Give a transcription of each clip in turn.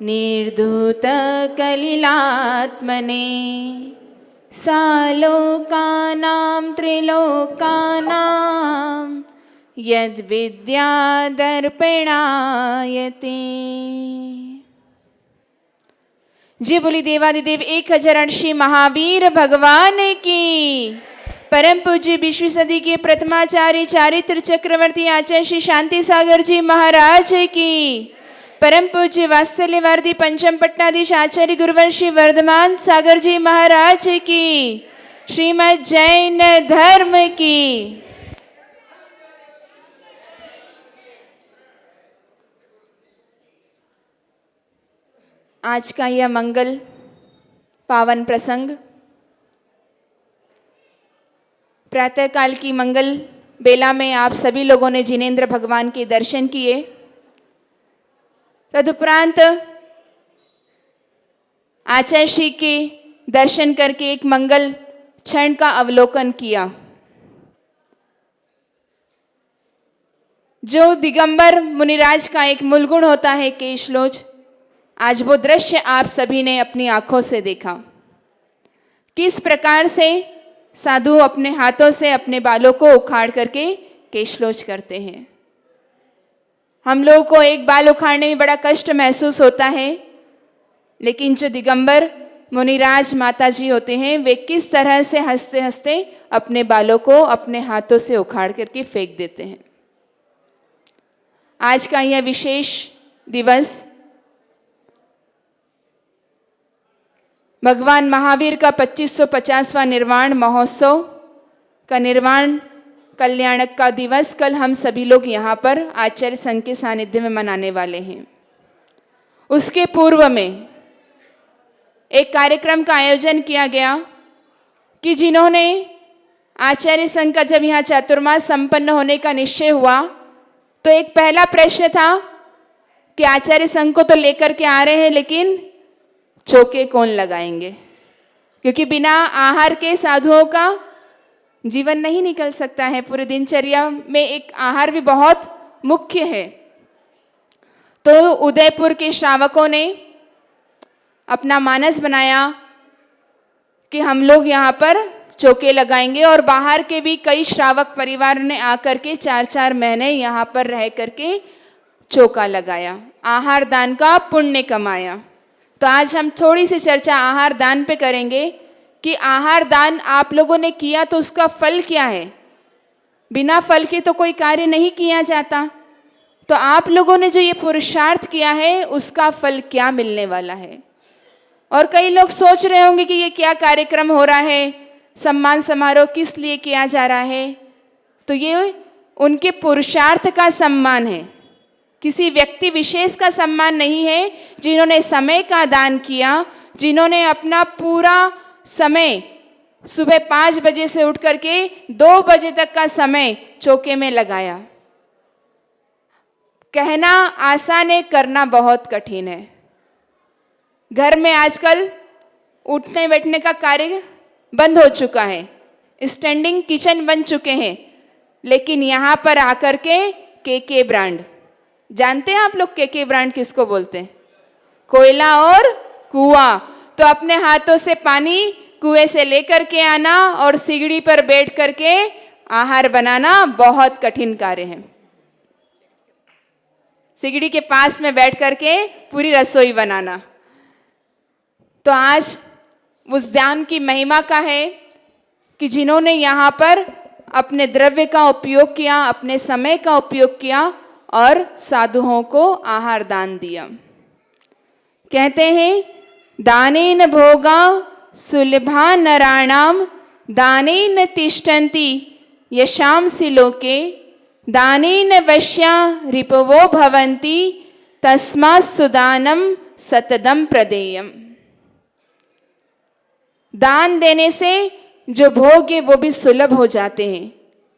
निर्धूतकलिलात्मने सालोकानां त्रिलोकानां यद्विद्यादर्पणायते। जी बोली देवादिदेव 1008 श्री महावीर भगवान की। परम पूज्य 20वीं सदी के प्रथमाचार्य चारित्र चक्रवर्ती आचार्य श्री शांति सागर जी महाराज की। परम पूज्य वात्सल्यवादी पंचम पट्टाधीश आचार्य गुरुवर श्री वर्धमान सागर जी महाराज की। श्रीमद् जैन धर्म की। आज का यह मंगल पावन प्रसंग प्रातःकाल की मंगल बेला में आप सभी लोगों ने जिनेंद्र भगवान के दर्शन किए। तदुपरांत आचार्य श्री के दर्शन करके एक मंगल क्षण का अवलोकन किया। जो दिगंबर मुनिराज का एक मूल गुण होता है केशलोच, आज वो दृश्य आप सभी ने अपनी आंखों से देखा। किस प्रकार से साधु अपने हाथों से अपने बालों को उखाड़ करके केशलोच करते हैं। हम लोगों को एक बाल उखाड़ने में बड़ा कष्ट महसूस होता है, लेकिन जो दिगंबर मुनिराज माता जी होते हैं वे किस तरह से हंसते हंसते अपने बालों को अपने हाथों से उखाड़ करके फेंक देते हैं। आज का यह विशेष दिवस भगवान महावीर का 2550वां निर्वाण महोत्सव का निर्वाण कल्याणक का दिवस कल हम सभी लोग यहाँ पर आचार्य संघ के सानिध्य में मनाने वाले हैं। उसके पूर्व में एक कार्यक्रम का आयोजन किया गया कि जिन्होंने आचार्य संघ का जब यहाँ चातुर्मास संपन्न होने का निश्चय हुआ तो एक पहला प्रश्न था कि आचार्य संघ को तो लेकर के आ रहे हैं, लेकिन चौके कौन लगाएंगे, क्योंकि बिना आहार के साधुओं का जीवन नहीं निकल सकता है। पूरे दिनचर्या में एक आहार भी बहुत मुख्य है। तो उदयपुर के श्रावकों ने अपना मानस बनाया कि हम लोग यहाँ पर चौके लगाएंगे और बाहर के भी कई श्रावक परिवार ने आकर के 4-4 महीने यहाँ पर रह करके चौका लगाया, आहार दान का पुण्य कमाया। तो आज हम थोड़ी सी चर्चा आहार दान पे करेंगे कि आहार दान आप लोगों ने किया तो उसका फल क्या है। बिना फल के तो कोई कार्य नहीं किया जाता। तो आप लोगों ने जो ये पुरुषार्थ किया है उसका फल क्या मिलने वाला है। और कई लोग सोच रहे होंगे कि ये क्या कार्यक्रम हो रहा है, सम्मान समारोह किस लिए किया जा रहा है। तो ये उनके पुरुषार्थ का सम्मान है, किसी व्यक्ति विशेष का सम्मान नहीं है। जिन्होंने समय का दान किया, जिन्होंने अपना पूरा समय सुबह 5 बजे से उठ करके 2 बजे तक का समय चौके में लगाया। कहना आसान है, करना बहुत कठिन है। घर में आजकल उठने बैठने का कार्य बंद हो चुका है, स्टैंडिंग किचन बन चुके हैं, लेकिन यहाँ पर आकर के के ब्रांड, जानते हैं आप लोग के ब्रांड किसको बोलते हैं? कोयला और कुआं। तो अपने हाथों से पानी कुएं से लेकर के आना और सिगड़ी पर बैठ करके आहार बनाना बहुत कठिन कार्य है। सिगड़ी के पास में बैठ करके पूरी रसोई बनाना। तो आज उस दान की महिमा का है कि जिन्होंने यहाँ पर अपने द्रव्य का उपयोग किया, अपने समय का उपयोग किया और साधुओं को आहार दान दिया। कहते हैं दानेन भोगा सुलभा नराणाम दानेन तिष्ठन्ति यशांसि लोके दानेन वश्या रिपवो भवन्ति तस्मात् सुदानम सतदम प्रदेयम। दान देने से जो भोग है वो भी सुलभ हो जाते हैं।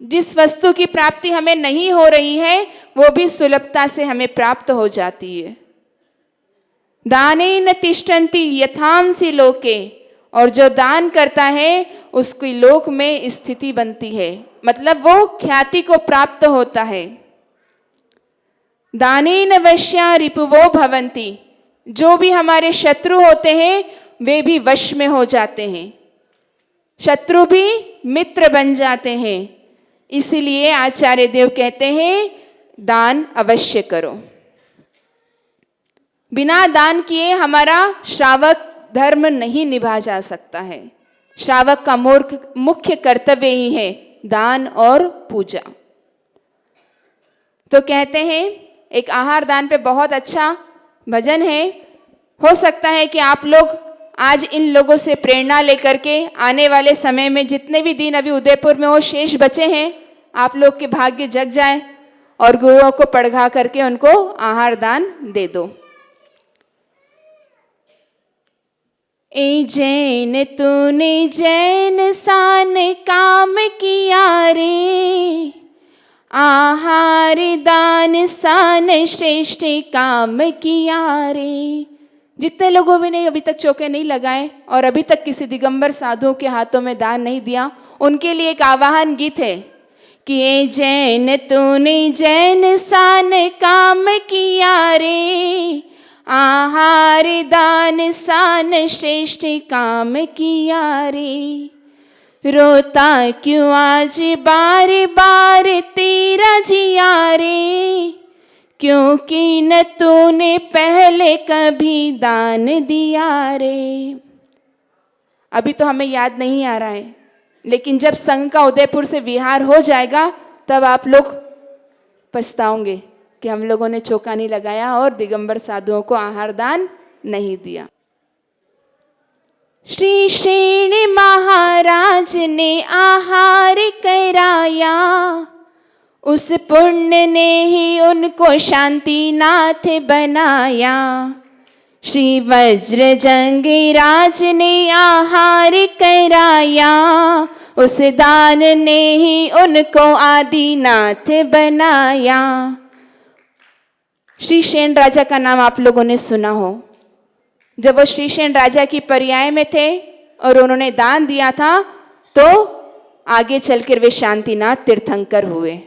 जिस वस्तु की प्राप्ति हमें नहीं हो रही है वो भी सुलभता से हमें प्राप्त हो जाती है। दानेन तिष्ठन्ति यथांसि लोके, और जो दान करता है उसकी लोक में स्थिति बनती है, मतलब वो ख्याति को प्राप्त होता है। दानेन वश्या रिपुवो भवन्ति। जो भी हमारे शत्रु होते हैं वे भी वश में हो जाते हैं, शत्रु भी मित्र बन जाते हैं। इसीलिए आचार्य देव कहते हैं दान अवश्य करो। बिना दान किए हमारा श्रावक धर्म नहीं निभा जा सकता है। श्रावक का मुख्य कर्तव्य ही है दान और पूजा। तो कहते हैं एक आहार दान पे बहुत अच्छा भजन है। हो सकता है कि आप लोग आज इन लोगों से प्रेरणा लेकर के आने वाले समय में जितने भी दिन अभी उदयपुर में वो शेष बचे हैं, आप लोग के भाग्य जग जाए और गुरुओं को पढ़ा करके उनको आहार दान दे दो। ए जैन तूने जैन सान काम किया रे, आहार दान सान श्रेष्ठ काम किया रे। जितने लोगों ने अभी तक चौके नहीं लगाए और अभी तक किसी दिगंबर साधुओं के हाथों में दान नहीं दिया, उनके लिए एक आवाहन गीत है कि ए जैन तूने जैन सान काम किया रे, आहार दान सान श्रेष्ठ काम किया रे। रोता क्यों आज बार बार तेरा जिया रे, क्योंकि न तूने पहले कभी दान दिया रे। अभी तो हमें याद नहीं आ रहा है, लेकिन जब संघ का उदयपुर से विहार हो जाएगा तब आप लोग पछताओगे कि हम लोगों ने चौका नहीं लगाया और दिगंबर साधुओं को आहार दान नहीं दिया। श्री शेण महाराज ने आहार कराया, उस पुण्य ने ही उनको शांतिनाथ बनाया। श्री वज्रजंगीराज ने आहार कराया, उस दान ने ही उनको आदिनाथ बनाया। श्री शेन राजा का नाम आप लोगों ने सुना हो। जब वो श्री शेन राजा की पर्याय में थे और उन्होंने दान दिया था तो आगे चलकर वे शांतिनाथ तीर्थंकर हुए।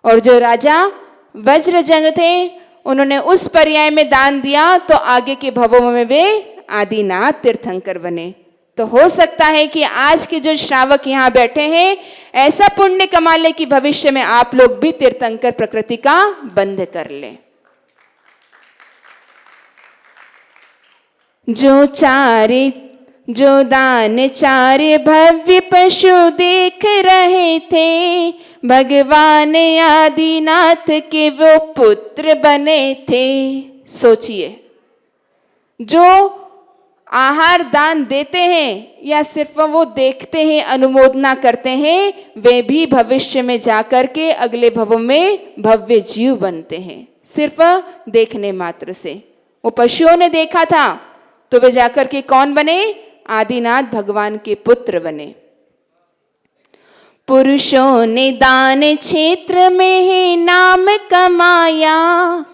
और जो राजा वज्रजंग थे उन्होंने उस पर्याय में दान दिया तो आगे के भवों में वे आदिनाथ तीर्थंकर बने। तो हो सकता है कि आज के जो श्रावक यहाँ बैठे हैं ऐसा पुण्य कमा ले कि भविष्य में आप लोग भी तीर्थंकर प्रकृति का बंध कर ले। जो दान चारे भव्य पशु देख रहे थे, भगवान आदिनाथ के वो पुत्र बने थे। सोचिए, जो आहार दान देते हैं या सिर्फ वो देखते हैं, अनुमोदना करते हैं, वे भी भविष्य में जाकर के अगले भवों में भव्य जीव बनते हैं सिर्फ देखने मात्र से। वो पशुओं ने देखा था तो वे जाकर के कौन बने? आदिनाथ भगवान के पुत्र बने। पुरुषों ने दान क्षेत्र में ही नाम कमाया,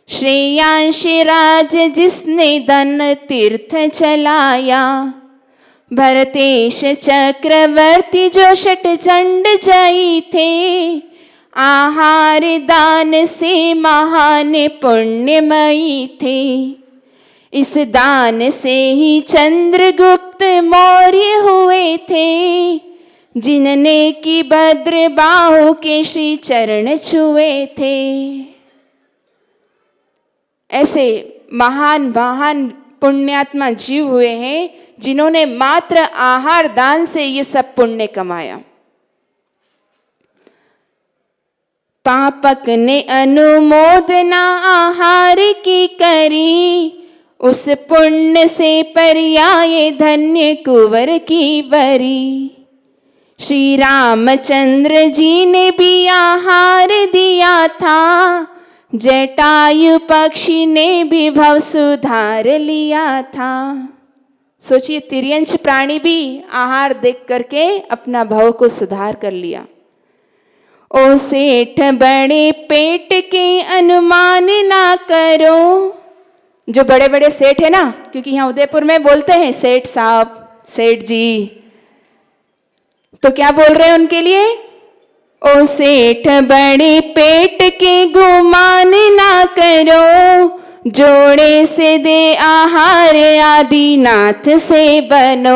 श्रेयांश राज जिसने धन तीर्थ चलाया। भरतेश चक्रवर्ती जो षटचंड जयी थे, आहार दान से महान पुण्यमयी थे। इस दान से ही चंद्रगुप्त मौर्य हुए थे, जिनने की भद्र बाहु के श्री चरण छुए थे। ऐसे महान महान पुण्यात्मा जीव हुए हैं जिन्होंने मात्र आहार दान से ये सब पुण्य कमाया। पापक ने अनुमोदना आहार की करी, उस पुण्य से पर्याय धन्य कुंवर की वरी। श्री रामचंद्र जी ने भी आहार दिया था, जटायु पक्षी ने भी भव सुधार लिया था। सोचिए, तिर्यंच प्राणी भी आहार देख करके अपना भव को सुधार कर लिया। ओ सेठ बड़े पेट के अनुमान ना करो। जो बड़े बड़े सेठ है ना, क्योंकि यहाँ उदयपुर में बोलते हैं सेठ साहब, सेठ जी, तो क्या बोल रहे हैं उनके लिए? ओ सेठ बड़े पेट के गुमान ना करो, जोड़े से दे आहार आदिनाथ से बनो।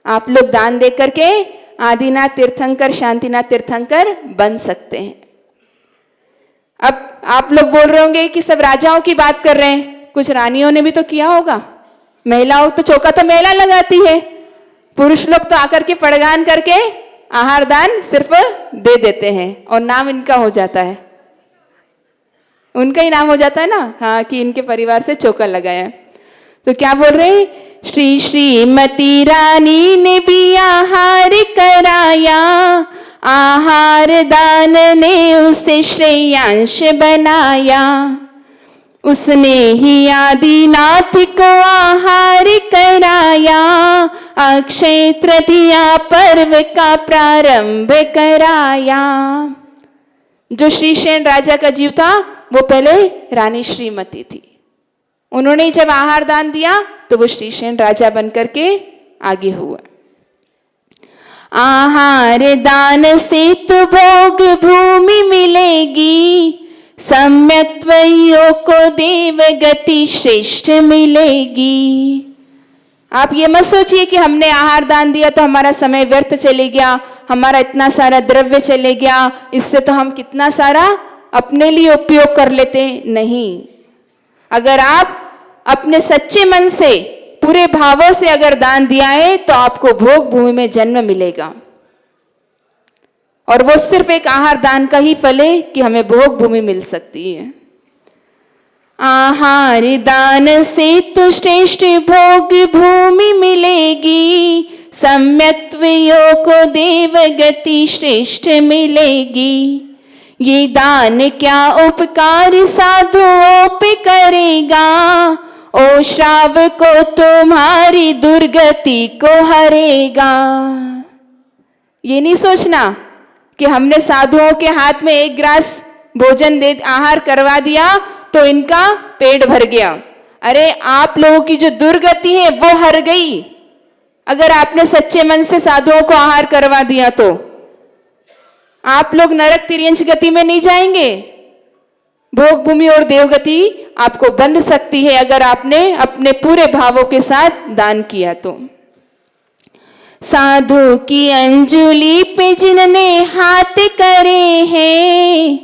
आप लोग दान दे करके आदिनाथ तीर्थंकर, शांतिनाथ तीर्थंकर बन सकते हैं। अब आप लोग बोल रहे होंगे कि सब राजाओं की बात कर रहे हैं, कुछ रानियों ने भी तो किया होगा। महिलाओं तो चौका तो महिला लगाती है, पुरुष लोग तो आकर के पड़गान करके आहार दान सिर्फ दे देते हैं और नाम इनका हो जाता है, उनका ही नाम हो जाता है ना, हाँ, कि इनके परिवार से चौका लगाया। तो क्या बोल रहे हैं, श्री श्रीमती रानी ने भी आहार कराया, आहार दान ने उसे श्रेयांश बनाया। उसने ही आदिनाथ को आहार कराया, अक्षय तृतीया पर्व का प्रारंभ कराया। जो श्रीशैन राजा का जीव था वो पहले रानी श्रीमती थी, उन्होंने जब आहार दान दिया तो वो श्रीशैन राजा बनकर के आगे हुआ। आहार दान से तो भोग भूमि मिलेगी, सम्यक्त्वयों को देव गति श्रेष्ठ मिलेगी। आप ये मत सोचिए कि हमने आहार दान दिया तो हमारा समय व्यर्थ चले गया, हमारा इतना सारा द्रव्य चले गया, इससे तो हम कितना सारा अपने लिए उपयोग कर लेते। नहीं, अगर आप अपने सच्चे मन से पूरे भावों से अगर दान दिया है तो आपको भोग भूमि में जन्म मिलेगा, और वो सिर्फ एक आहार दान का ही फल है कि हमें भोग भूमि मिल सकती है। आहार दान से तो श्रेष्ठ भोग भूमि मिलेगी, सम्यक्त्वयों को देव गति श्रेष्ठ मिलेगी। ये दान क्या उपकार साधुओं पे करेगा, ओ श्राव को तुम्हारी दुर्गति को हरेगा। ये नहीं सोचना कि हमने साधुओं के हाथ में एक ग्रास भोजन दे आहार करवा दिया तो इनका पेट भर गया। अरे आप लोगों की जो दुर्गति है वो हर गई, अगर आपने सच्चे मन से साधुओं को आहार करवा दिया तो आप लोग नरक तिर्यंच गति में नहीं जाएंगे। भोग भूमि और देवगति आपको बंध सकती है अगर आपने अपने पूरे भावों के साथ दान किया तो। साधु की अंजुली पे जिनने हाथ करे हैं,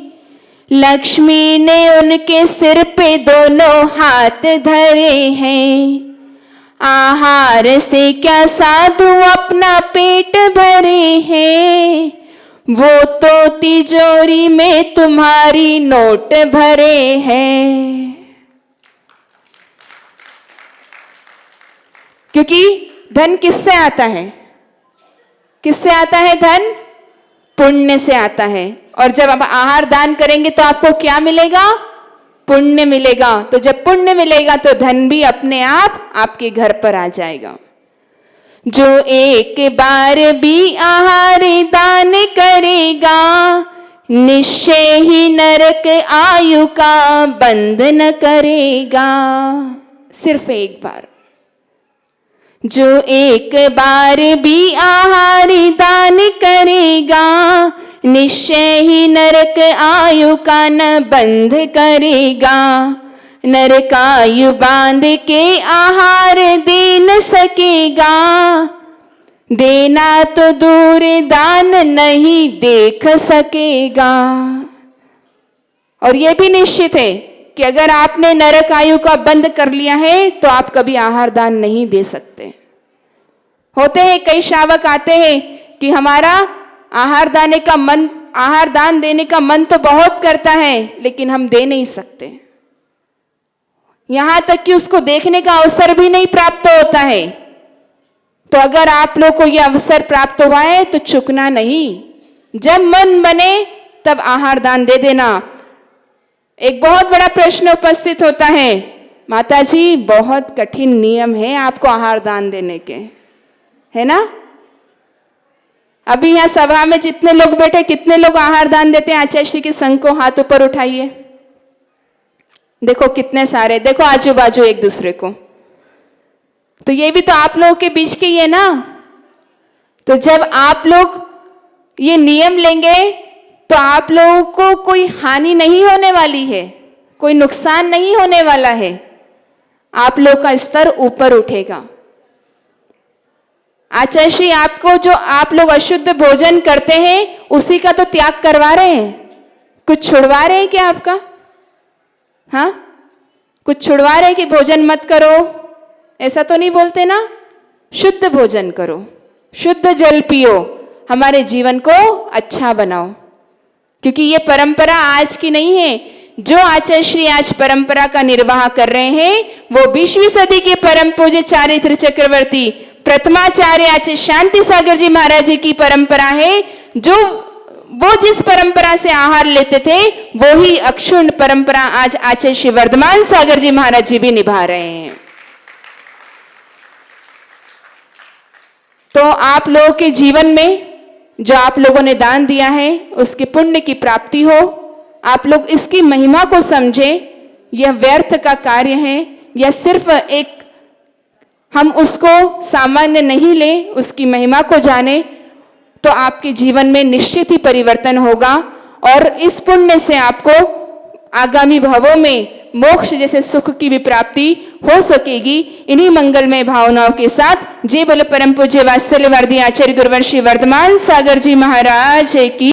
लक्ष्मी ने उनके सिर पे दोनों हाथ धरे हैं। आहार से क्या साधु अपना पेट भरे हैं, वो तो तिजोरी में तुम्हारी नोट भरे हैं। क्योंकि धन किससे आता है, किससे आता है धन? पुण्य से आता है। और जब आप आहार दान करेंगे तो आपको क्या मिलेगा? पुण्य मिलेगा। तो जब पुण्य मिलेगा तो धन भी अपने आप आपके घर पर आ जाएगा। जो एक बार भी आहार दान करेगा, निश्चय ही नरक आयु का बंधन करेगा। सिर्फ एक बार। जो एक बार भी आहार दान करेगा, निश्चय ही नरक आयु का न बंध करेगा। नरकायु बांध के आहार दे न सकेगा, देना तो दूर दान नहीं देख सकेगा। और यह भी निश्चित है कि अगर आपने नरक आयु का बंद कर लिया है तो आप कभी आहार दान नहीं दे सकते। होते हैं कई श्रावक आते हैं कि हमारा आहार दान देने का मन तो बहुत करता है लेकिन हम दे नहीं सकते। यहां तक कि उसको देखने का अवसर भी नहीं प्राप्त होता है। तो अगर आप लोग को यह अवसर प्राप्त हुआ है तो चुकना नहीं, जब मन बने तब आहार दान दे देना। एक बहुत बड़ा प्रश्न उपस्थित होता है, माता जी बहुत कठिन नियम है आपको आहार दान देने के, है ना? अभी यहां सभा में जितने लोग बैठे, कितने लोग आहार दान देते हैं? आचार्य श्री के संघ को हाथ ऊपर उठाइए। देखो कितने सारे, देखो आजू बाजू एक दूसरे को। तो ये भी तो आप लोगों के बीच के ही है ना। तो जब आप लोग ये नियम लेंगे तो आप लोगों को कोई हानि नहीं होने वाली है, कोई नुकसान नहीं होने वाला है, आप लोग का स्तर ऊपर उठेगा। आचार्य श्री आपको जो आप लोग अशुद्ध भोजन करते हैं उसी का तो त्याग करवा रहे हैं, कुछ छुड़वा रहे हैं क्या आपका? हाँ, कुछ छुड़वा रहे हैं कि भोजन मत करो, ऐसा तो नहीं बोलते ना। शुद्ध भोजन करो, शुद्ध जल पियो, हमारे जीवन को अच्छा बनाओ, क्योंकि ये परंपरा आज की नहीं है। जो आचार्य श्री आज परंपरा का निर्वाह कर रहे हैं वो 20वीं सदी के परम पूज्य चारित्र चक्रवर्ती प्रथमाचार्य आचार्य शांति सागर जी महाराज जी की परंपरा है। जो वो जिस परंपरा से आहार लेते थे वो ही अक्षुण्ण परंपरा आज आचार्य श्री वर्धमान सागर जी महाराज जी भी निभा रहे हैं। तो आप लोगों के जीवन में जो आप लोगों ने दान दिया है उसके पुण्य की प्राप्ति हो, आप लोग इसकी महिमा को समझें। यह व्यर्थ का कार्य है, यह सिर्फ एक हम उसको सामान्य नहीं ले, उसकी महिमा को जाने तो आपके जीवन में निश्चित ही परिवर्तन होगा और इस पुण्य से आपको आगामी भवों में मोक्ष जैसे सुख की भी प्राप्ति हो सकेगी। इन्हीं मंगलमय भावनाओं के साथ जय बोले परम पूज्य वात्सल्यवर्धी आचार्य गुरुवर श्री वर्धमान सागर जी महाराज की।